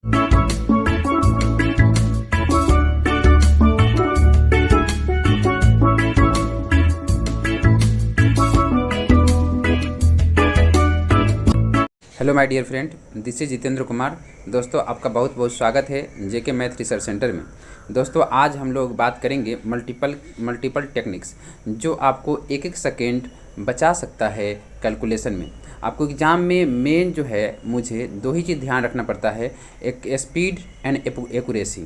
Hello my dear friend, this is Jitendra Kumar. दोस्तों, आपका बहुत बहुत स्वागत है जेके मैथ रिसर्च सेंटर में। दोस्तों, आज हम लोग बात करेंगे मल्टीपल टेक्निक्स जो आपको एक एक सेकेंड बचा सकता है कैलकुलेशन में। आपको एग्ज़ाम में मेन जो है मुझे दो ही चीज़ ध्यान रखना पड़ता है, एक स्पीड एंड एक्यूरेसी।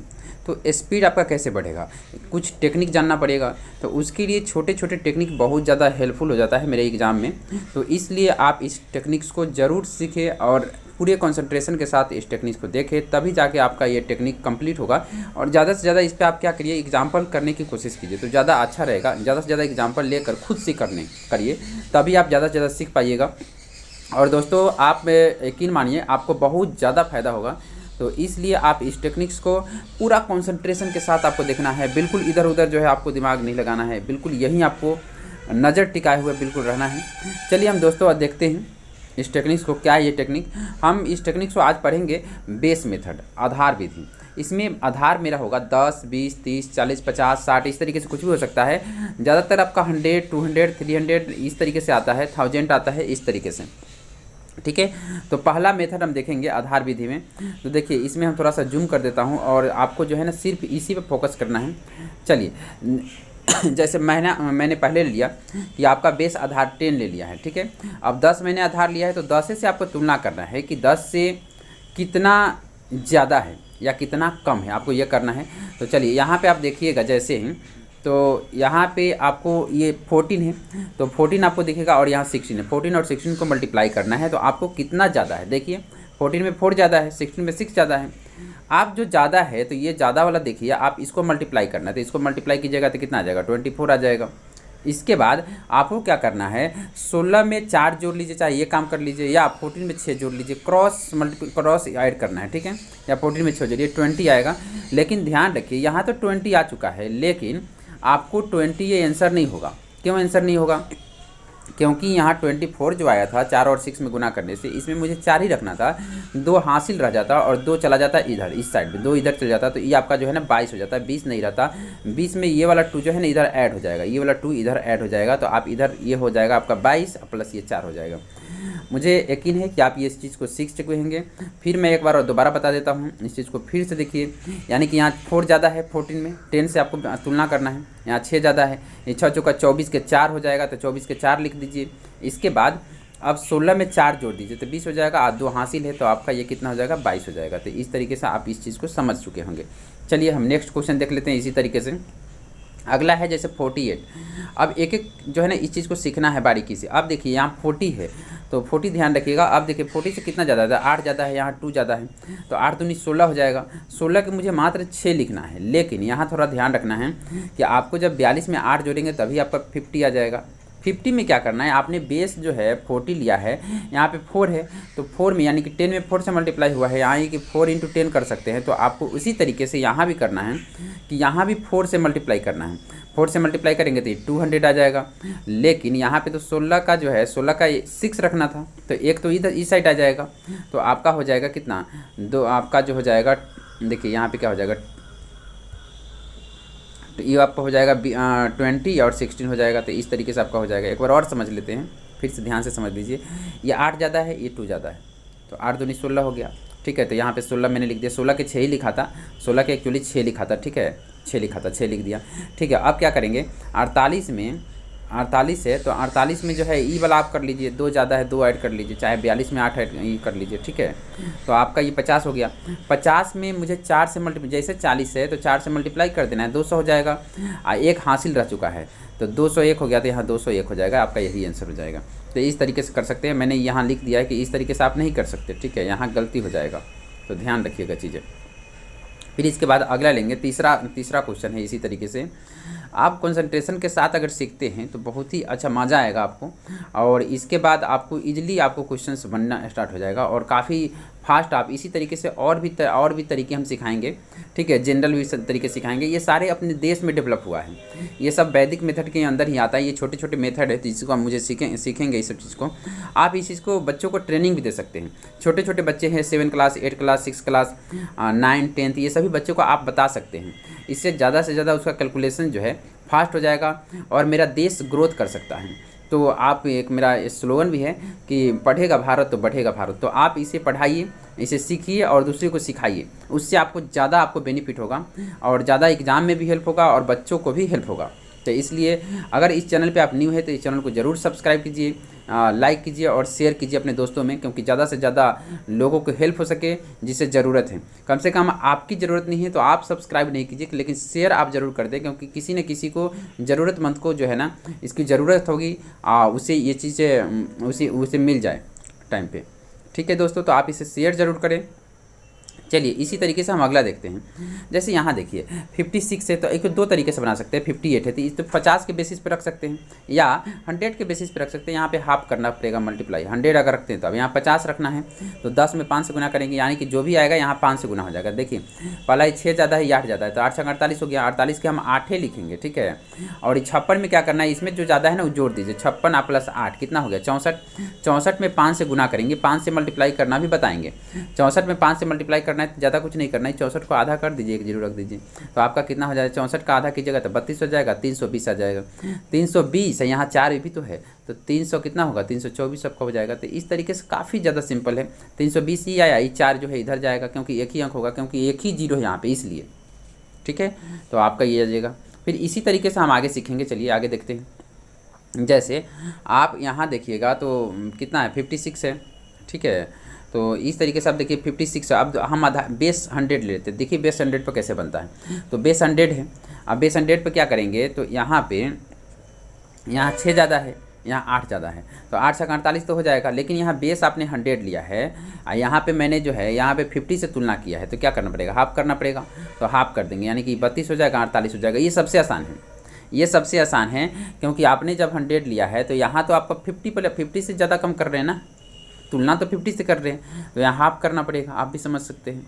तो स्पीड आपका कैसे बढ़ेगा, कुछ टेक्निक जानना पड़ेगा। तो उसके लिए छोटे छोटे टेक्निक बहुत ज़्यादा हेल्पफुल हो जाता है मेरे एग्ज़ाम में। तो इसलिए आप इस टेक्निक्स को ज़रूर सीखें और पूरे कंसंट्रेशन के साथ इस टेक्निक्स को देखें, तभी जाके आपका ये टेक्निक कंप्लीट होगा। और ज़्यादा से ज़्यादा इस पर आप क्या करिए, एग्जाम्पल करने की कोशिश कीजिए, तो ज़्यादा अच्छा रहेगा। ज़्यादा से ज़्यादा एग्जाम्पल लेकर खुद से करिए, तभी आप ज़्यादा से ज़्यादा सीख पाइएगा। और दोस्तों, आप यकीन मानिए आपको बहुत ज़्यादा फ़ायदा होगा। तो इसलिए आप इस टेक्निक्स को पूरा कंसंट्रेशन के साथ आपको देखना है, बिल्कुल इधर उधर जो है आपको दिमाग नहीं लगाना है, बिल्कुल यहीं आपको नज़र टिकाए हुए बिल्कुल रहना है। चलिए हम दोस्तों देखते हैं इस टेक्निक्स को। क्या है ये टेक्निक? हम इस टेक्निक्स को आज पढ़ेंगे बेस मेथड, आधार विधि। इसमें आधार मेरा होगा 10, 20, 30, 40, 50, 60, इस तरीके से कुछ भी हो सकता है। ज़्यादातर आपका 100, 200, 300 इस तरीके से आता है, 1000 आता है, इस तरीके से। ठीक है, तो पहला मेथड हम देखेंगे आधार विधि में। तो देखिए, इसमें हम थोड़ा सा जूम कर देता हूँ और आपको जो है ना सिर्फ इसी पे फोकस करना है। चलिए, जैसे मैंने पहले लिया कि आपका बेस आधार 10 ले लिया है। ठीक है, अब 10 मैंने आधार लिया है, तो 10 से आपको तुलना करना है कि 10 से कितना ज़्यादा है या कितना कम है, आपको ये करना है। तो चलिए यहाँ पे आप देखिएगा, जैसे ही तो यहाँ पे आपको ये 14 है, तो 14 आपको दिखेगा और यहाँ 16 है। 14 और 16 को मल्टीप्लाई करना है, तो आपको कितना ज़्यादा है। देखिए, 14 में 4 ज़्यादा है, 16 में 6 ज़्यादा है। आप जो ज़्यादा है तो ये ज़्यादा वाला देखिए, आप इसको मल्टीप्लाई करना है, तो इसको मल्टीप्लाई कीजिएगा तो कितना आ जाएगा, 24 आ जाएगा। इसके बाद आपको क्या करना है, 16 में 4 जोड़ लीजिए, चाहे ये काम कर लीजिए, या 14 में 6 जोड़ लीजिए, क्रॉस ऐड करना है। ठीक है, या 14 में 6 जोड़िए, 20 आएगा। लेकिन ध्यान रखिए, यहाँ तो 20 आ चुका है, लेकिन आपको 20 ये आंसर नहीं होगा। क्यों आंसर नहीं होगा? क्योंकि यहाँ 24 जो आया था 4 और 6 में गुना करने से, इसमें मुझे 4 ही रखना था, 2 हासिल रह जाता और 2 चला जाता इधर, इस साइड में 2 इधर चल जाता, तो ये आपका जो है ना 22 हो जाता है, 20 नहीं रहता। 20 में ये वाला 2 जो है ना इधर ऐड हो जाएगा, ये वाला 2 इधर ऐड हो जाएगा, तो आप इधर ये हो जाएगा आपका 22 प्लस ये 4 हो जाएगा। मुझे यकीन है कि आप ये इस चीज़ को सीख चुके होंगे। फिर मैं एक बार और दोबारा बता देता हूँ, इस चीज़ को फिर से देखिए। यानी कि यहाँ 4 ज़्यादा है 14 में, 10 से आपको तुलना करना है। यहाँ 6 ज़्यादा है, ये 6 चौका 24 के 4 हो जाएगा, तो 24 के 4 लिख दीजिए। इसके बाद अब 16 में 4 जोड़ दीजिए, तो 20 हो जाएगा। 2 हासिल है, तो आपका ये कितना हो जाएगा, 22 हो जाएगा। तो इस तरीके से आप इस चीज़ को समझ चुके होंगे। चलिए हम नेक्स्ट क्वेश्चन देख लेते हैं इसी तरीके से। अगला है जैसे 48। अब एक एक जो है ना इस चीज़ को सीखना है बारीकी से। अब देखिए यहाँ 40 है, तो 40 ध्यान रखिएगा। अब देखिए 40 से कितना ज़्यादा है, 8 ज़्यादा है, यहाँ 2 ज़्यादा है, तो 8 दूनी 16 हो जाएगा। 16 के मुझे मात्र 6 लिखना है, लेकिन यहाँ थोड़ा ध्यान रखना है कि आपको जब 42 में 8 जोड़ेंगे तभी आपका 50 आ जाएगा। 50 में क्या करना है, आपने बेस जो है 40 लिया है, यहाँ पे 4 है, तो 4 में यानी कि 10 में 4 से मल्टीप्लाई हुआ है, यहाँ ये कि 4 × 10 कर सकते हैं। तो आपको उसी तरीके से यहाँ भी करना है कि यहाँ भी 4 से मल्टीप्लाई करना है। 4 से मल्टीप्लाई करेंगे तो ये 200 आ जाएगा। लेकिन यहाँ पे तो 16 का जो है 16 का 6 रखना था, तो एक तो इधर इस साइड आ जाएगा, तो आपका हो जाएगा कितना, 2 आपका जो हो जाएगा, देखिए यहाँ पे क्या हो जाएगा, तो ये आपका हो जाएगा 20 और 16 हो जाएगा। तो इस तरीके से आपका हो जाएगा। एक बार और समझ लेते हैं, फिर से ध्यान से समझ लीजिए। ये 8 ज़्यादा है, ये 2 ज़्यादा है, तो 8 दूनी 16 हो गया। ठीक है, तो यहाँ पे 16 मैंने लिख दिया, 16 के 6 ही लिखा था, 16 के एक्चुअली 6 लिखा था। ठीक है, 6 लिखा था, 6 लिख दिया। ठीक है, अब क्या करेंगे, 48 में 48 है, तो 48 में जो है ई वाला आप कर लीजिए, 2 ज़्यादा है 2 ऐड कर लीजिए, चाहे 42 में 8 ऐड कर लीजिए। ठीक है, तो आपका ये 50 हो गया। 50 में मुझे 4 से मल्टीप्लाई, जैसे 40 है तो 4 से मल्टीप्लाई कर देना है, 200 हो जाएगा। एक हासिल रह चुका है, तो 201 हो गया, तो यहाँ 201 हो जाएगा, आपका यही आंसर हो जाएगा। तो इस तरीके से कर सकते हैं। मैंने यहाँ लिख दिया है कि इस तरीके से आप नहीं कर सकते। ठीक है, यहाँ गलती हो जाएगा, तो ध्यान रखिएगा चीज़ें। फिर इसके बाद अगला लेंगे, तीसरा क्वेश्चन है इसी तरीके से। आप कंसंट्रेशन के साथ अगर सीखते हैं तो बहुत ही अच्छा मज़ा आएगा आपको, और इसके बाद आपको इजीली आपको क्वेश्चंस बनना स्टार्ट हो जाएगा और काफ़ी फास्ट आप इसी तरीके से और भी तरीके हम सिखाएंगे, ठीक है, जनरल भी तरीके सिखाएंगे। ये सारे अपने देश में डेवलप हुआ है, ये सब वैदिक मेथड के अंदर ही आता है। ये छोटे छोटे मेथड है जिसको हम मुझे सीखेंगे इस सब चीज़ को। आप इस चीज़ को बच्चों को ट्रेनिंग भी दे सकते हैं। छोटे छोटे बच्चे हैं 7 क्लास 8 क्लास 6 क्लास 9 10, ये सभी बच्चों को आप बता सकते हैं। इससे ज़्यादा से ज़्यादा उसका कैलकुलेशन जो है फास्ट हो जाएगा और मेरा देश ग्रोथ कर सकता है। तो आप एक मेरा स्लोगन भी है कि पढ़ेगा भारत तो बढ़ेगा भारत। तो आप इसे पढ़ाइए, इसे सीखिए और दूसरे को सिखाइए। उससे आपको ज़्यादा बेनिफिट होगा और ज़्यादा एग्ज़ाम में भी हेल्प होगा और बच्चों को भी हेल्प होगा। तो इसलिए अगर इस चैनल पे आप न्यू है तो इस चैनल को ज़रूर सब्सक्राइब कीजिए, लाइक कीजिए और शेयर कीजिए अपने दोस्तों में, क्योंकि ज़्यादा से ज़्यादा लोगों को हेल्प हो सके जिसे ज़रूरत है। कम से कम आपकी ज़रूरत नहीं है तो आप सब्सक्राइब नहीं कीजिए, लेकिन शेयर आप ज़रूर कर दें, क्योंकि किसी न किसी को ज़रूरतमंद को जो है ना इसकी ज़रूरत होगी, उसे ये चीज़ें उसे मिल जाए टाइम पे। ठीक है दोस्तों, तो आप इसे शेयर ज़रूर करें। चलिए इसी तरीके से हम अगला देखते हैं। जैसे यहाँ देखिए 56 है तो एक दो तरीके से बना सकते हैं। 58 है तो इस तो 50 के बेसिस पे रख सकते हैं या 100 के बेसिस पे रख सकते हैं। यहाँ पे हाफ करना पड़ेगा मल्टीप्लाई। 100 अगर रखते हैं तो अब यहाँ 50 रखना है तो 10 में 5 से गुना करेंगे, यानी कि जो भी आएगा यहाँ 5 से गुना हो जाएगा। देखिए पहला ही 6 ज़्यादा है, 8 ज़्यादा है तो 8 48 हो गया। 48 के हम 8 लिखेंगे, ठीक है। और 56 में क्या करना है, इसमें जो ज़्यादा है ना वो जोड़ दीजिए। 56 प्लस 8 कितना हो गया 64। 64 में 5 से गुना करेंगे, 5 से मल्टीप्लाई करना भी बताएंगे। 64 में 5 से मल्टीप्लाई करना है, ज़्यादा कुछ नहीं करना है। 64 को आधा कर दीजिए, 1 जीरो रख दीजिए तो आपका कितना हो जाएगा। 64 का आधा कीजिएगा तो 32 हो जाएगा। 320 आ जाएगा। 320 है, यहाँ 4 भी तो है तो 300 कितना होगा 324 सबका हो जाएगा। तो इस तरीके से काफ़ी ज़्यादा सिंपल है। 320 ही आया, ये 4 जो है इधर जाएगा क्योंकि एक ही अंक होगा, क्योंकि एक ही जीरो है यहाँ पे इसलिए, ठीक है। तो आपका ये आ जाएगा। फिर इसी तरीके से हम आगे सीखेंगे। चलिए आगे देखते हैं। जैसे आप यहाँ देखिएगा तो कितना है 56 है, ठीक है। तो इस तरीके से आप देखिए 56 है। अब हम आधा बेस 100 ले लेते हैं। देखिए बेस 100 पर कैसे बनता है। तो बेस 100 है। अब बेस 100 पर क्या करेंगे तो यहाँ 6 ज़्यादा है, यहाँ 8 ज़्यादा है तो 8 से 48 तो हो जाएगा। लेकिन यहाँ बेस आपने 100 लिया है और यहाँ पे मैंने जो है यहाँ पे 50 से तुलना किया है तो क्या करना पड़ेगा, हाफ करना पड़ेगा। तो हाफ कर देंगे यानी कि 32 हो जाएगा, 48 हो जाएगा। ये सबसे आसान है, ये सबसे आसान है क्योंकि आपने जब 100 लिया है तो यहाँ तो आपका 50 से ज़्यादा कम कर रहे हैं ना, तुलना तो 50 से कर रहे हैं तो यहाँ हाफ करना पड़ेगा। आप भी समझ सकते हैं।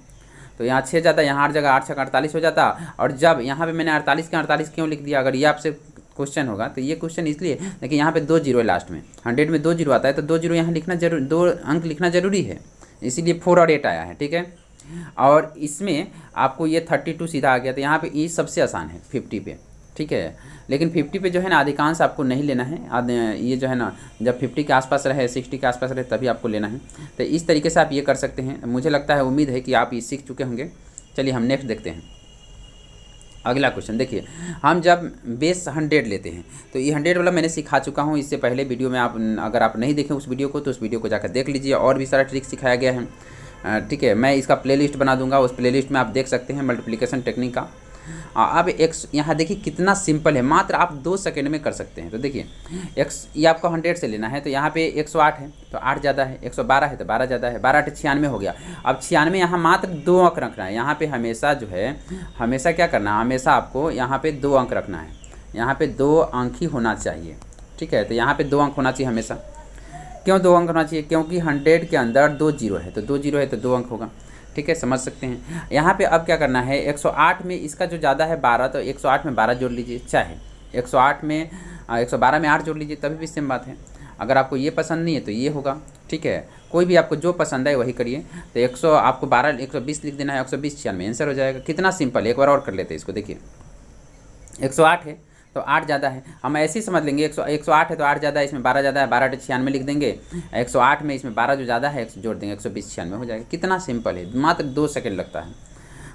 तो यहाँ 6 ज़्यादा, यहाँ 8 जगह 8 से 48 हो जाता। और जब यहाँ पे मैंने 48 के 48 क्यों लिख दिया, अगर ये आपसे क्वेश्चन होगा तो ये क्वेश्चन इसलिए देखिए यहाँ पे 2 जीरो है लास्ट में। 100 में 2 जीरो आता है तो 2 जीरो यहाँ लिखना जरूर, 2 अंक लिखना जरूरी है, इसीलिए 4 और 8 आया है, ठीक है। और इसमें आपको ये 32 सीधा आ गया। तो यहाँ पे ये सबसे आसान है 50 पे, ठीक है। लेकिन 50 पे जो है ना अधिकांश आपको नहीं लेना है। ये जो है ना जब 50 के आसपास रहे, 60 के आसपास रहे तभी आपको लेना है। तो इस तरीके से आप ये कर सकते हैं। मुझे लगता है, उम्मीद है कि आप ये सीख चुके होंगे। चलिए हम नेक्स्ट देखते हैं। अगला क्वेश्चन देखिए, हम जब बेस 100 लेते हैं तो ये 100 वाला मैंने सिखा चुका हूँ इससे पहले वीडियो में। आप अगर आप नहीं देखें उस वीडियो को तो उस वीडियो को जाकर देख लीजिए, और भी सारा ट्रिक सिखाया गया है, ठीक है। मैं इसका प्लेलिस्ट बना दूंगा, उस प्लेलिस्ट में आप देख सकते हैं मल्टीप्लिकेशन टेक्निक का। अब एक्स यहाँ देखिए कितना सिंपल है, मात्र आप 2 सेकंड में कर सकते हैं। तो देखिए एक्स ये आपको 100 से लेना है तो यहाँ पे 108 है तो 8 ज़्यादा है, 112 है तो 12 ज़्यादा है, 12 8 96 हो गया। अब 96 यहाँ मात्र 2 अंक रखना है। यहाँ पे हमेशा जो है हमेशा क्या करना है, हमेशा आपको यहाँ पे 2 अंक रखना है। यहाँ पे 2 अंक ही होना चाहिए, ठीक है। तो यहाँ पे 2 अंक होना चाहिए हमेशा। क्यों 2 अंक होना चाहिए, क्योंकि 100 के अंदर 2 जीरो है तो 2 जीरो है तो 2 अंक होगा, ठीक है। समझ सकते हैं। यहाँ पे अब क्या करना है, 108 में इसका जो ज़्यादा है 12 तो 108 में 12 जोड़ लीजिए, चाहे 108 में 112 में 8 जोड़ लीजिए, तभी भी सेम बात है। अगर आपको ये पसंद नहीं है तो ये होगा, ठीक है। कोई भी आपको जो पसंद है वही करिए। तो 100 आपको 12 120 लिख देना है, 120 96 आंसर हो जाएगा। कितना सिंपल है, एक बार और कर लेते हैं इसको। देखिए 108 है तो 8 ज़्यादा है, हम ऐसे ही समझ लेंगे। 108 है तो 8 ज़्यादा है, इसमें 12 ज़्यादा है, 12 8 96 लिख देंगे। 108 में इसमें 12 जो ज़्यादा है जोड़ देंगे, 120 96 हो जाएगा। कितना सिंपल है, मात्र 2 सेकंड लगता है।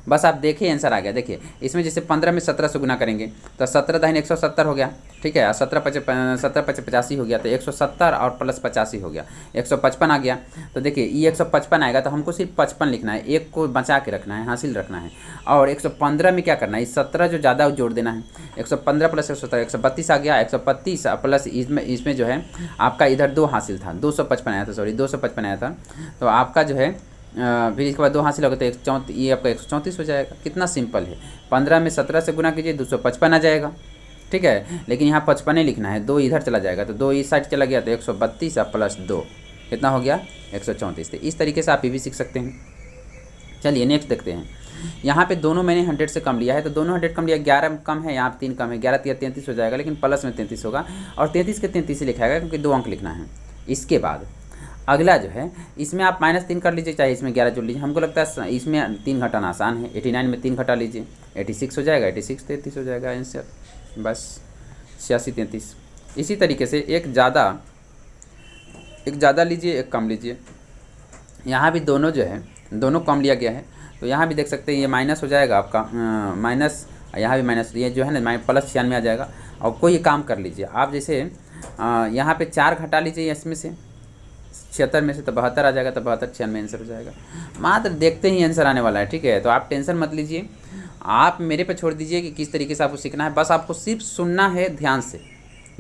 बस आप देखिए आंसर आ गया। देखिए इसमें जैसे 15 में 17 से गुना करेंगे तो 17 दाहिने 170 हो गया, ठीक है। 17 5 85 हो गया तो 170 और प्लस 85 हो गया, 155 आ गया। तो देखिए ये 155 आएगा तो हमको सिर्फ 55 लिखना है, एक को बचा के रखना है, हासिल रखना है। और 115 में क्या करना है, इस 17 जो ज़्यादा जोड़ देना है। 115 प्लस 117 132 आ गया। 132 प्लस इसमें जो है आपका इधर 2 हासिल था, 255 आया था, सॉरी 255 आया था। तो आपका जो है फिर इसके बाद 2 हासिल होगा तो ये आपका 134 हो जाएगा। कितना सिंपल है। 15 में 17 से गुना कीजिए 255 आ जाएगा, ठीक है। लेकिन यहाँ 55 लिखना है, 2 इधर चला जाएगा तो 2 इस साइड चला गया तो 132 प्लस 2 कितना हो गया 134। तो इस तरीके से आप ये भी सीख सकते हैं। चलिए नेक्स्ट देखते हैं। यहाँ पे दोनों मैंने 100 से कम लिया है, तो दोनों 100 कम लिया, 11 कम है, यहाँ पे 3 कम है, 11 3 33 हो जाएगा, लेकिन प्लस में 33 होगा और 33 के 33 ही लिखाएगा क्योंकि 2 अंक लिखना है। इसके बाद अगला जो है इसमें आप -3 कर लीजिए, चाहे इसमें 11 जोड़ लीजिए। हमको लगता है इसमें 3 घटाना आसान है। 89 में 3 घटा लीजिए, 86 हो जाएगा, 86 33 हो जाएगा आंसर, बस 86 33। इसी तरीके से एक ज़्यादा लीजिए, एक कम लीजिए। यहाँ भी दोनों जो है दोनों कम लिया गया है, तो यहाँ भी देख सकते हैं ये माइनस हो जाएगा आपका, माइनस, यहाँ भी माइनस, ये जो है ना प्लस 96 आ जाएगा। और कोई काम कर लीजिए आप, जैसे यहाँ पे 4 घटा लीजिए इसमें से, 76 में से, तो 72 आ जाएगा, तो 72 96 आंसर हो जाएगा। मात्र देखते ही आंसर आने वाला है, ठीक है। तो आप टेंशन मत लीजिए, आप मेरे पे छोड़ दीजिए कि किस तरीके से आपको सीखना है। बस आपको सिर्फ सुनना है ध्यान से,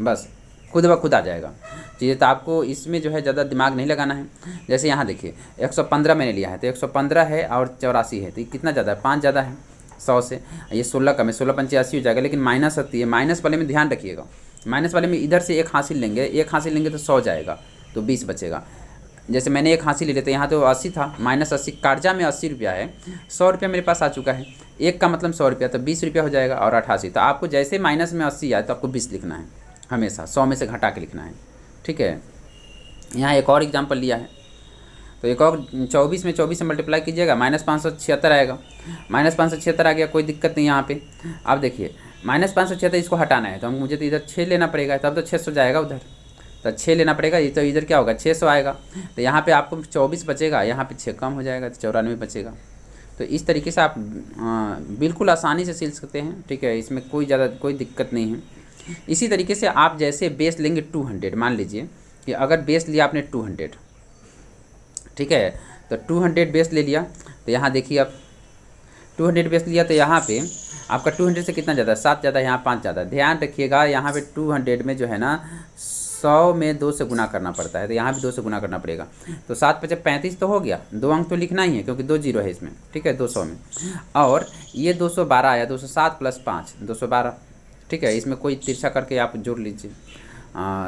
बस खुद ब खुद आ जाएगा चीज़ें। तो आपको इसमें जो है ज़्यादा दिमाग नहीं लगाना है। जैसे यहाँ देखिए 115 मैंने लिया है, तो 115 है और 84 है, तो ये कितना ज़्यादा है, 5 ज़्यादा है 100 से। ये 16 कम है, 16 पंचे 80 हो जाएगा, लेकिन माइनस आती है। माइनस वाले में ध्यान रखिएगा, माइनस वाले में इधर से 1 हासिल लेंगे, 1 हासिल लेंगे तो 100 जाएगा, तो 20 बचेगा। जैसे मैंने 1 हासिल ले लेते, यहाँ तो 80 था, -80, कर्जा में 80 रुपया है, 100 रुपया मेरे पास आ चुका है, 1 का मतलब 100 रुपया, तो 20 रुपया हो जाएगा और 88। तो आपको जैसे माइनस में 80 आए तो आपको 20 लिखना है, हमेशा 100 में से घटा के लिखना है, ठीक है। यहाँ एक और एग्जाम्पल लिया है, तो एक और 24 में 24 से मल्टीप्लाई कीजिएगा, -576 आएगा, -576 आ गया, कोई दिक्कत नहीं यहाँ पे। आप देखिए -576 इसको हटाना है, तो मुझे तो इधर 6 लेना पड़ेगा, तब तो 600 जाएगा उधर, तो 6 लेना पड़ेगा, ये तो इधर क्या होगा 600 आएगा। तो यहाँ पे आपको 24 बचेगा, यहाँ पे 6 कम हो जाएगा, तो 94 बचेगा। तो इस तरीके से आप बिल्कुल आसानी से सीख सकते हैं, ठीक है। इसमें कोई दिक्कत नहीं है। इसी तरीके से आप जैसे बेस लेंगे 200, मान लीजिए कि अगर बेस लिया आपने 200, ठीक है, तो 200 बेस ले लिया, तो यहाँ देखिए आप 200 बेस लिया, तो यहाँ पे आपका 200 से कितना ज़्यादा, 7 ज़्यादा, यहाँ 5 ज़्यादा। ध्यान रखिएगा यहाँ पे 200 में जो है ना 100 में 2 से गुना करना पड़ता है, तो यहाँ भी 2 से गुना करना पड़ेगा। तो 7 × 5 = 35 तो हो गया, 2 अंक तो लिखना ही है क्योंकि 2 जीरो है इसमें, ठीक है, 200 में। और ये 212 आया, 207 + 5 212, ठीक है। इसमें कोई तिरछा करके आप जोड़ लीजिए,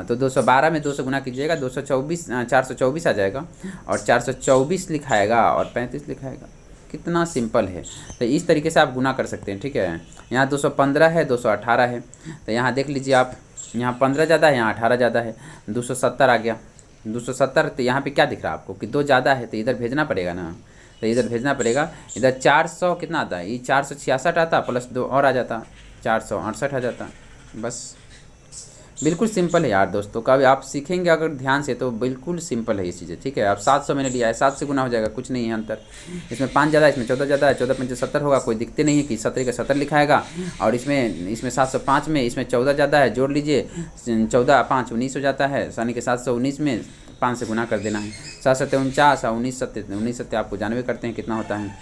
तो 212 में 2 से गुना कीजिएगा, 424 आ जाएगा, और 424 लिखाएगा और 35 लिखाएगा। कितना सिंपल है। तो इस तरीके से आप गुना कर सकते हैं, ठीक है। यहाँ 215 है, 218 है, तो यहाँ देख लीजिए आप, यहाँ 15 ज़्यादा है, यहाँ 18 ज़्यादा है, 270 आ गया, 270। तो यहाँ पे क्या दिख रहा है आपको कि 2 ज़्यादा है, तो इधर भेजना पड़ेगा ना, तो इधर भेजना पड़ेगा। इधर 400 कितना आता है, ये 466 आता, प्लस 2 और आ जाता, 468 आ जाता। बस बिल्कुल सिंपल है यार दोस्तों, कभी आप सीखेंगे अगर ध्यान से तो बिल्कुल सिंपल है ये चीज़ें, ठीक है। अब 700 मैंने लिया है, 7 से गुना हो जाएगा, कुछ नहीं है अंतर। इसमें 5 ज़्यादा है, इसमें 14 ज़्यादा है, 14 × 5 = 70 होगा, कोई दिक्कत नहीं है कि 70 का 70 लिखाएगा। और इसमें 705 में इसमें 14 ज़्यादा है, जोड़ लीजिए, 14 × 5 = 19 हो जाता है, यानी कि 719 में 5 से गुना कर देना है। 7 × 7 = 49 और 19 7 आपको जानवे करते हैं कितना होता है,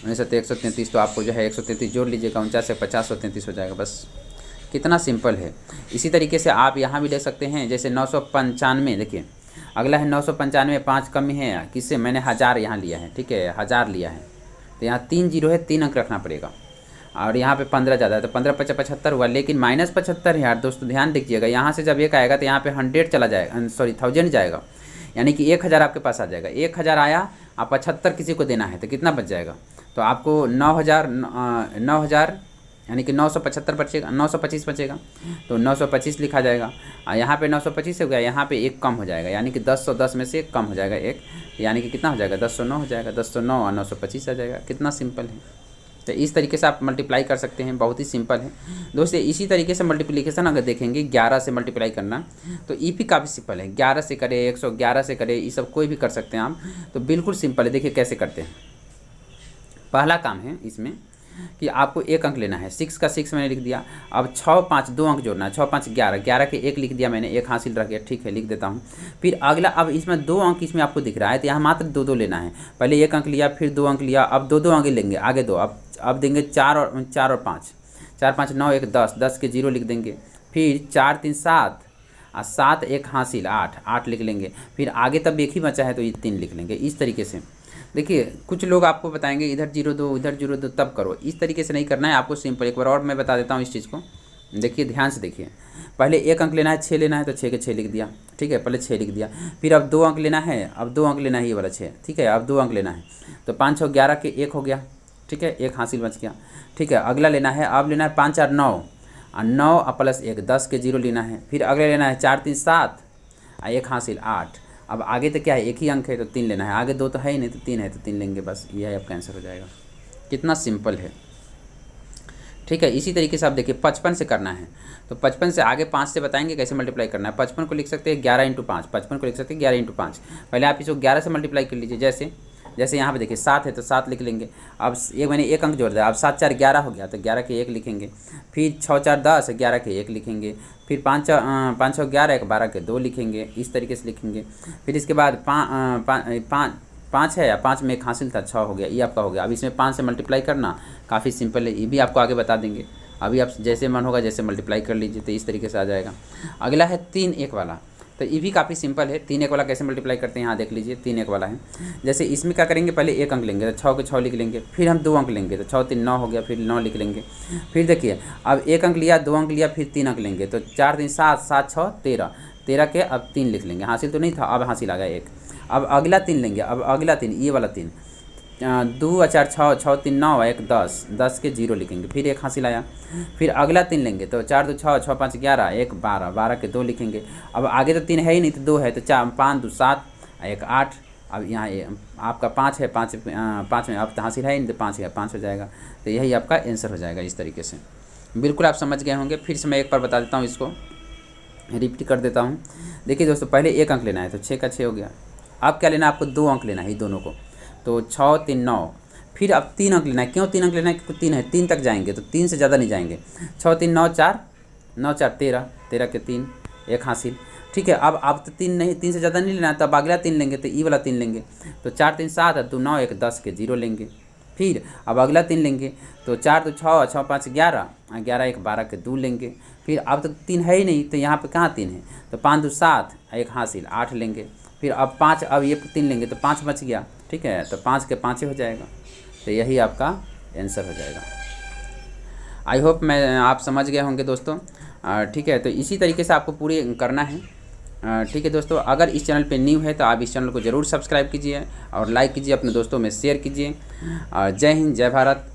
19 7 133। तो आपको जो है 133 जोड़ लीजिएगा, 49 से 50 133 हो जाएगा। बस कितना सिंपल है। इसी तरीके से आप यहाँ भी ले सकते हैं, जैसे 995, देखिए अगला है 995, 5 कम है, किससे, मैंने 1000 यहाँ लिया है, ठीक है, 1000 लिया है, तो यहाँ 3 जीरो है, 3 अंक रखना पड़ेगा। और यहाँ पे 15 ज़्यादा है, तो 15 × 5 = 75 हुआ, लेकिन -75 है यार दोस्तों, ध्यान दीजिएगा। यहाँ से जब एक आएगा तो यहाँ पे 100 चला जाएगा, सॉरी 1000 जाएगा, यानी कि 1000 आपके पास आ जाएगा। 1000 आया, आप 75 किसी को देना है, तो कितना बच जाएगा, तो आपको 9000 यानी कि 975 बचेगा, 925 बचेगा, तो 925 लिखा जाएगा। और यहाँ पे 925 हो गया, यहाँ पे 1 कम हो जाएगा, यानी कि 1010 में से 1 कम हो जाएगा 1, यानी कि कितना हो जाएगा, 1009 हो जाएगा, 1009 और 925 आ जाएगा। कितना सिंपल है। तो इस तरीके से आप मल्टीप्लाई कर सकते हैं, बहुत ही सिंपल है दोस्तों। इसी तरीके से मल्टीप्लिकेशन अगर देखेंगे 11 से मल्टीप्लाई करना, तो ईपी काफ़ी सिंपल है। 11 से करे, 111 से करे, ये सब कोई भी कर सकते हैं आप, तो बिल्कुल सिंपल है। देखिए कैसे करते हैं। पहला काम है इसमें कि आपको 1 अंक लेना है, 6 का 6 मैंने लिख दिया। अब 6 5 2 अंक जोड़ना है, 6 5 11, 11 के 1 लिख दिया मैंने, 1 हासिल रख गया, ठीक है, लिख देता हूँ। फिर अगला, अब इसमें 2 अंक इसमें आपको दिख रहा है, तो यहाँ मात्र 2 लेना है। पहले 1 अंक लिया, फिर 2 अंक लिया, अब 2 आगे लेंगे, आगे 2, अब देंगे 4 और 5, 4 5 9 1 10, 10 के 0 लिख देंगे। फिर 4 3 7 और 7 1 हासिल 8, 8 लिख लेंगे। फिर आगे तब 1 ही बचा है तो ये 3 लिख लेंगे। इस तरीके से देखिए, कुछ लोग आपको बताएंगे इधर 0 2 इधर 0 2 तब करो, इस तरीके से नहीं करना है आपको। सिंपल एक बार और मैं बता देता हूँ इस चीज़ को, देखिए ध्यान से देखिए। पहले 1 अंक लेना है, 6 लेना है तो 6 के 6 लिख दिया, ठीक है, पहले 6 लिख दिया। फिर अब 2 अंक लेना है, अब 2 अंक लेना है, ये वाला 6, ठीक है, अब 2 अंक लेना है तो 5 6 11 के 1 हो गया, ठीक है, 1 हासिल बच गया, ठीक है। अगला लेना है, अब लेना है 5 4 9 और 9 प्लस 1 10 के 0 लेना है। फिर अगला लेना है 4 3 7 और 1 हासिल 8। अब आगे तो क्या है, एक ही अंक है तो 3 लेना है, आगे 2 तो है ही नहीं तो 3 है तो 3 लेंगे, बस यह आपका आंसर हो जाएगा। कितना सिंपल है, ठीक है। इसी तरीके से आप देखिए 55 से करना है तो 55 से आगे 5 से बताएंगे कैसे मल्टीप्लाई करना है। 55 को लिख सकते हैं 11 × 5, 55 को लिख सकते हैं 11 × 5। पहले आप इसको 11 से मल्टीप्लाई कर लीजिए, जैसे यहाँ पे देखिए 7 है तो 7 लिख लेंगे। अब एक मैंने 1 अंक जोड़ दिया, अब 7 4 11 हो गया तो 11 के 1 लिखेंगे। फिर 6 4 10 11 के 1 लिखेंगे। फिर 5 6 11 1 12 के 2 लिखेंगे, इस तरीके से लिखेंगे। फिर इसके बाद 5 है या 5 में 1 हासिल था, 6 हो गया, ये आपका हो गया। अब इसमें 5 से मल्टीप्लाई करना काफ़ी सिंपल है, ये भी आपको आगे बता देंगे। अभी आप जैसे मन होगा जैसे मल्टीप्लाई कर लीजिए तो इस तरीके से आ जाएगा। अगला है 3 1 वाला, तो ये भी काफ़ी सिंपल है। 3 1 वाला कैसे मल्टीप्लाई करते हैं यहाँ देख लीजिए। 3 1 वाला है, जैसे इसमें क्या करेंगे, पहले 1 अंक लेंगे तो 6 के 6 लिख लेंगे। फिर हम 2 अंक लेंगे तो 6 3 9 हो गया, फिर 9 लिख लेंगे। फिर देखिए अब 1 अंक लिया, 2 अंक लिया, फिर 3 अंक लेंगे तो 4 3 7 7 6 13, 13 के अब 3 लिख लेंगे। हासिल तो नहीं था, अब हासिल आ गया 1। अब अगला 3 लेंगे, अब अगला 3 ये वाला 3, 2 4 6 6 3 9 1 10, 10 के 0 लिखेंगे, फिर 1 हासिल आया। फिर अगला 3 लेंगे तो 4 2 6 6 5 11 1 12, 12 के 2 लिखेंगे। अब आगे तो 3 है ही नहीं तो 2 है तो 4 5 2 7 1 8। अब यहाँ आपका 5 है, 5 में अब तो हासिल है ही नहीं तो 5 है, 5 हो जाएगा। तो यही आपका आंसर हो जाएगा इस तरीके से। बिल्कुल आप समझ गए होंगे। फिर से मैं एक बार बता देता हूँ, इसको रिपीट कर देता हूँ। देखिए दोस्तों, पहले 1 अंक लेना है तो 6 का 6 हो गया। अब क्या लेना है आपको, 2 अंक लेना है, ये दोनों को, तो 6 3 9। फिर अब 3 अंक लेना है। क्यों 3 अंक लेना है, क्योंकि 3 है, 3 तक जाएंगे तो 3 से ज़्यादा नहीं जाएंगे। 6 3 9 4, 9 4 13, 13 के 3 1 हासिल, ठीक है। अब तो 3 नहीं, 3 से ज़्यादा नहीं लेना, तब अगला 3 लेंगे तो ई वाला 3 लेंगे तो 4 3 7 2 9 1 10 के 0 लेंगे। फिर अब अगला 3 लेंगे तो 4 2 6 6 5 11, 11 1 12 के 2 लेंगे। फिर अब तो 3 है ही नहीं तो यहाँ पे कहाँ 3 है तो 5 2 7 1 हासिल 8 लेंगे। फिर अब 5, अब ये 3 लेंगे तो 5 बच गया, ठीक है, तो 5 के 5 हो जाएगा। तो यही आपका आंसर हो जाएगा। आई होप मैं आप समझ गए होंगे दोस्तों, ठीक है। तो इसी तरीके से आपको पूरी करना है, ठीक है दोस्तों। अगर इस चैनल पे न्यू है तो आप इस चैनल को ज़रूर सब्सक्राइब कीजिए और लाइक कीजिए, अपने दोस्तों में शेयर कीजिए। जय हिंद, जय भारत।